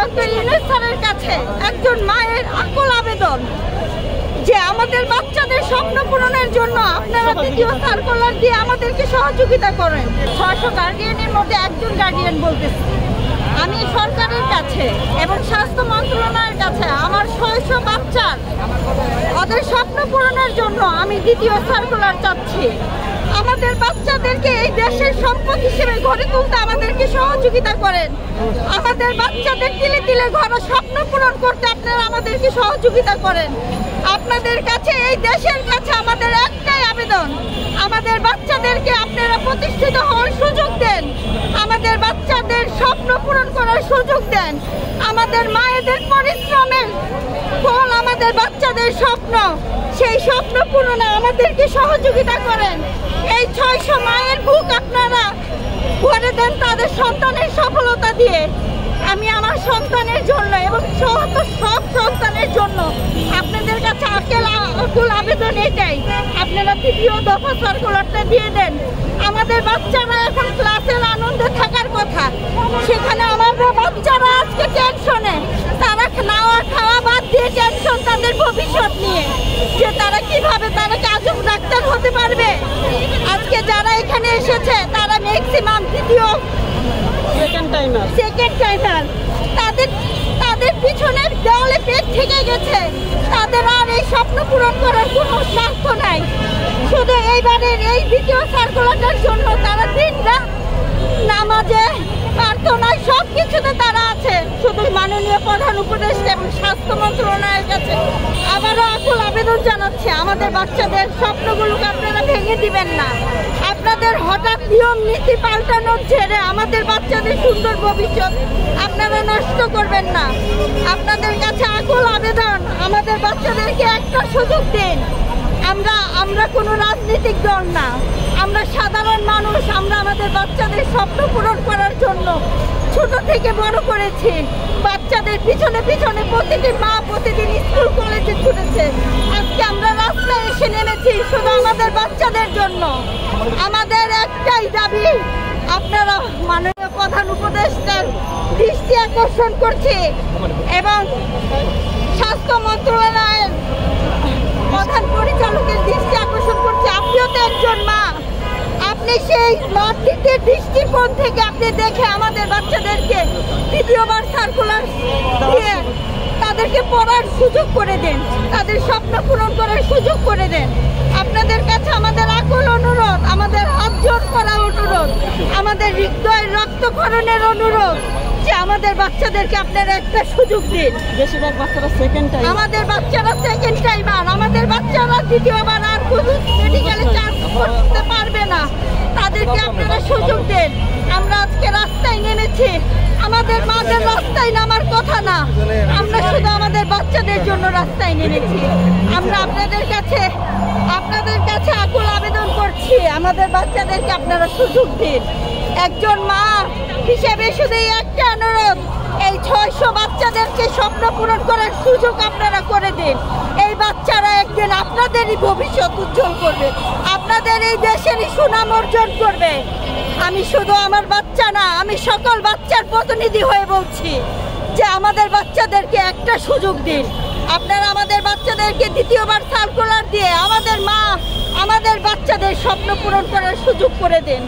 Doctor Yunus স্যারের কাছে একজন মায়ের আকুল আবেদন যে আমাদের বাচ্চাদের স্বপ্ন পূরণের জন্য আপনারা দ্বিতীয় সার্কুলার দিয়ে আমাদেরকে সহযোগিতা করেন। 600 গার্ডিয়ানের মধ্যে একজন গার্ডিয়ান বলতেছে আমি সরকারের কাছে এবং স্বাস্থ্য মন্ত্রণালয়ের কাছে আমার 600 বাচ্চার ওদের স্বপ্ন পূরণের জন্য আমি দ্বিতীয় সার্কুলার চাচ্ছি। আমাদের বাচ্চাদেরকে এই দেশের সম্পদ হিসেবে গড়ে তুলতে আমাদেরকে সহযোগিতা করেন। আমাদের বাচ্চাদের তিলে তিলে ঘর স্বপ্ন পূরণ করতে আপনারা আমাদেরকে সহযোগিতা করেন। আপনাদের কাছে এই দেশের কাছে আমাদের একটাই আবেদন, আমাদের বাচ্চাদেরকে আপনারা প্রতিষ্ঠিত হওয়ার সুযোগ দেন, আমাদের বাচ্চাদের স্বপ্ন পূরণ করার সুযোগ দেন। আমাদের মায়েদের পরিশ্রমের ফল আমাদের বাচ্চাদের স্বপ্ন, সেই স্বপ্ন পূরণে আমাদেরকে সহযোগিতা করেন। এই 600 মায়ের বুক আপনারা ভরে দেন তাদের সন্তানের সফলতা দিয়ে। আমি আমার সন্তানের জন্য এবং সব সন্তানের জন্য আপনাদের কাছে আকুল আবেদন এটাই, আপনারা তৃতীয় দফা সার্কুলারটা দিয়ে দেন। আমাদের বাচ্চারা এখন ক্লাসের আনন্দে থাকার কথা, সেখানে আমাদের বাচ্চারা আজকে টেনশনে, তারা খাওয়া বাদ দিয়ে টেনশন তাদের ভবিষ্যৎ নিয়ে, যে তারা কিভাবে তারা আজব ডাক্তার হতে পারবে। আজকে যারা এখানে এসেছে তারা ম্যাক্সিমাম দ্বিতীয় সেকেন্ড টাইমার, তাদের পিছনের দেওয়ালে পেট থেকে গেছে, তাদের আর এই স্বপ্ন পূরণ করার কোনো স্বার্থ নাই। শুধু এইবারের এই দ্বিতীয় সার্কুলারটার জন্য তারা দিনরাত নামাজে প্রার্থনায় সব কিছুতে তারা আছে। শুধু মাননীয় প্রধান উপদেষ্টা এবং স্বাস্থ্য মন্ত্রণালয়ের কাছে আবারও আকুল আবেদন জানাচ্ছে, আমাদের বাচ্চাদের স্বপ্নগুলোকে আপনারা ভেঙে দিবেন না। আপনাদের হঠাৎ নিয়ম নীতি পাল্টানোর ছেড়ে আমাদের বাচ্চাদের সুন্দর ভবিষ্যৎ আপনারা নষ্ট করবেন না। আপনাদের কাছে আকুল আবেদন, আমাদের বাচ্চাদেরকে একটা সুযোগ দিন। আমরা কোনো রাজনৈতিক দল না, আমরা সাধারণ মানুষ। আমরা আমাদের বাচ্চাদের স্বপ্ন পূরণ করার জন্য ছোট থেকে বড় করেছি। বাচ্চাদের পিছনে পিছনে প্রতিটি মা প্রতিদিন স্কুল কলেজে ছুটেছে। আজকে আমরা রাস্তায় এসে নেমেছি শুধু আমাদের বাচ্চাদের জন্য। আমাদের একটাই দাবি, আপনারা মাননীয় প্রধান উপদেষ্টার দৃষ্টি আকর্ষণ করছি এবং স্বাস্থ্য মন্ত্রণালয়ের প্রধান পরিচালকের দৃষ্টি আকর্ষণ করছি। আপনিও তো একজন মা, আপনি সেই মাতৃত্বের দৃষ্টিকোণ থেকে আপনি দেখে আমাদের বাচ্চাদেরকে দ্বিতীয়বার সার্কুলার দিয়ে তাদেরকে পড়ার সুযোগ করে দেন, তাদের স্বপ্ন পূরণ করার সুযোগ করে দেন। আপনাদের কাছে আমাদের আকুল অনুরোধ, আমাদের হাত জোড় করা অনুরোধ, আমাদের হৃদয়ের রক্তক্ষরণের অনুরোধ যে আমাদের বাচ্চাদেরকে আপনারা একটা সুযোগ দিন। বেশিরভাগ বাচ্চারা সেকেন্ড টাইম, আমাদের বাচ্চারা সেকেন্ড টাইমার, আমাদের বাচ্চারা দ্বিতীয়বার আর কোনো মেডিকেলে চান্স করতে পারবে না, তাদেরকে আপনারা সুযোগ দেন। আমরা আজকে রাস্তায় নেমেছি, আমাদের মাদের রাস্তায় নামার কথা না, আমরা শুধু আমাদের বাচ্চাদের জন্য রাস্তায় নেমেছি। আমরা আপনাদের কাছে আকুল আবেদন করছি, আমাদের বাচ্চাদেরকে আপনারা সুযোগ দিন। একজন মা হিসেবে শুধু একটা অনুরোধ, এই 600 বাচ্চাদেরকে স্বপ্ন পূরণ করার সুযোগ আপনারা করে দিন। এই বাচ্চারা একদিন আপনাদেরই ভবিষ্যৎ উজ্জ্বল করবে, আপনাদের এই দেশেরই সুনাম অর্জন করবে। আমি শুধু আমার বাচ্চা না, আমি সকল বাচ্চার প্রতিনিধি হয়ে বলছি যে আমাদের বাচ্চাদেরকে একটা সুযোগ দিন। আপনারা আমাদের বাচ্চাদেরকে দ্বিতীয়বার সার্কুলার দিয়ে আমাদের বাচ্চাদের স্বপ্ন পূরণ করার সুযোগ করে দিন।